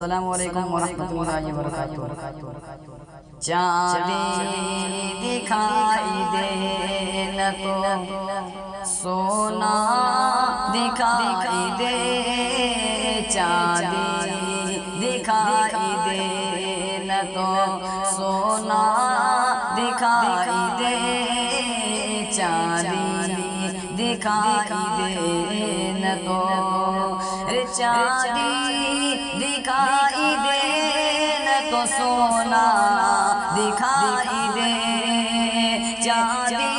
السلام علیکم ورحمۃ اللہ وبرکاتہ۔ چاندی دکھائی دے نہ تو سونا دکھائی دے، چاندی دکھائی دے نہ تو سونا دکھائی دے، چاندی دکھائی دے نہ تو چاندی دکھائی دے نہ تو سونا دکھائی دے، چاندی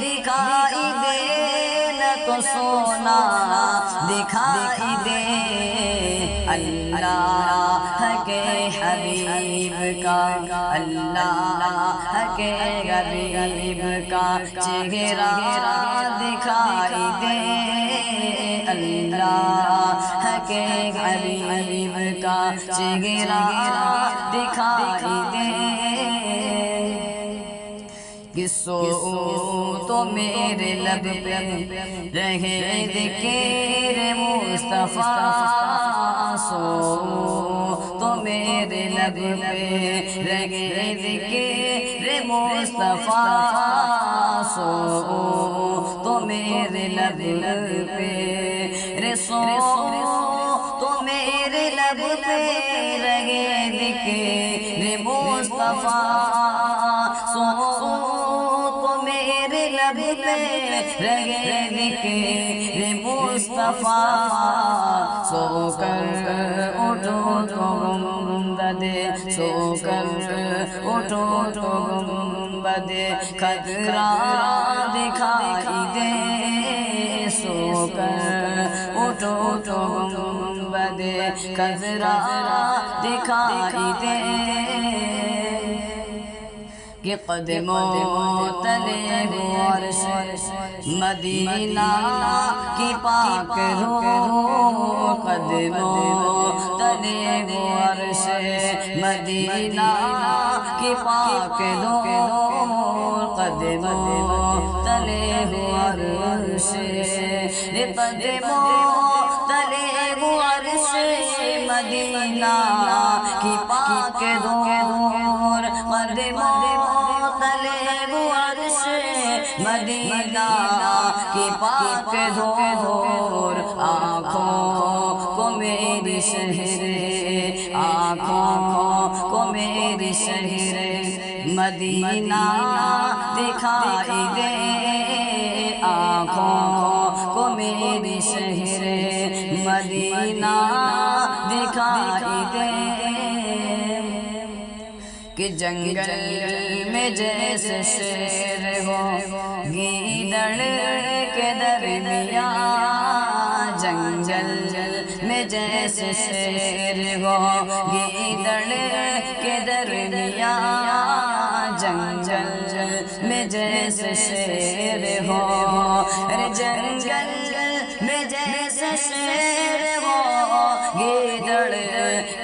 دکھائی دے نہ تو سونا دکھائی دے۔ اللہ کے حبیب کا، اللہ کے حبیب کا چہرہ دکھائی دے، اللہ کے حبیب کا چہرہ دکھائی دے۔ سو تو میرے لب پہ رہے ذکر مصطفیٰ، سو تو میرے لب پہ رہے ذکر مصطفیٰ، سو تو میرے لب پہ سو تو میرے لب پہ رہے ذکر مصطفیٰ، سو تو میرے لب پہ رہے ذکر مصطفیٰ، سو کر اٹھو تو گنبد، سو کر اٹھو تو گنبد خضرا دکھائی دے، سو کر اٹھو تو گنبد خضرا دکھائی دے۔ کہ قدموں تلے ہو عرش مدینہ کی پاک روح، قدموں تلے ہو عرش مدینہ کی پاک روح، قدموں تلے ہو عرش، قدموں تلے ہو عرش مدینہ کی پاک روح، قدموں تلے ہو عرش مدینہ کی پاک دور، آنکھوں کو میری شہر، آنکھوں کو میری شہر مدینہ دکھائی دے، آنکھوں کو میری شہر مدینہ دکھائی دے۔ کہ جنگل میں جیسے شیر ہو گیدڑ کے درمیان، جنگل میں جیسے شیر ہو گیدڑ کے درمیان، جنگل میں جیسے شیر ہو، جنگل میں جیسے شیر ہو گیدڑ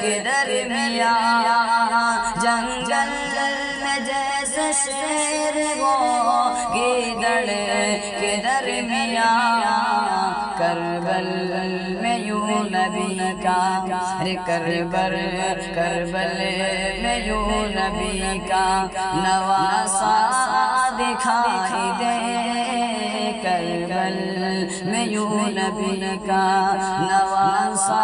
کے درمیان، جنگل میں جیسے شیر ہو گیدڑ کے درمیان، کربل میں یوں نبی کا، کربل میں یوں نبی کا نواسا دکھائی دے، کربل میں یوں نبی کا نواسا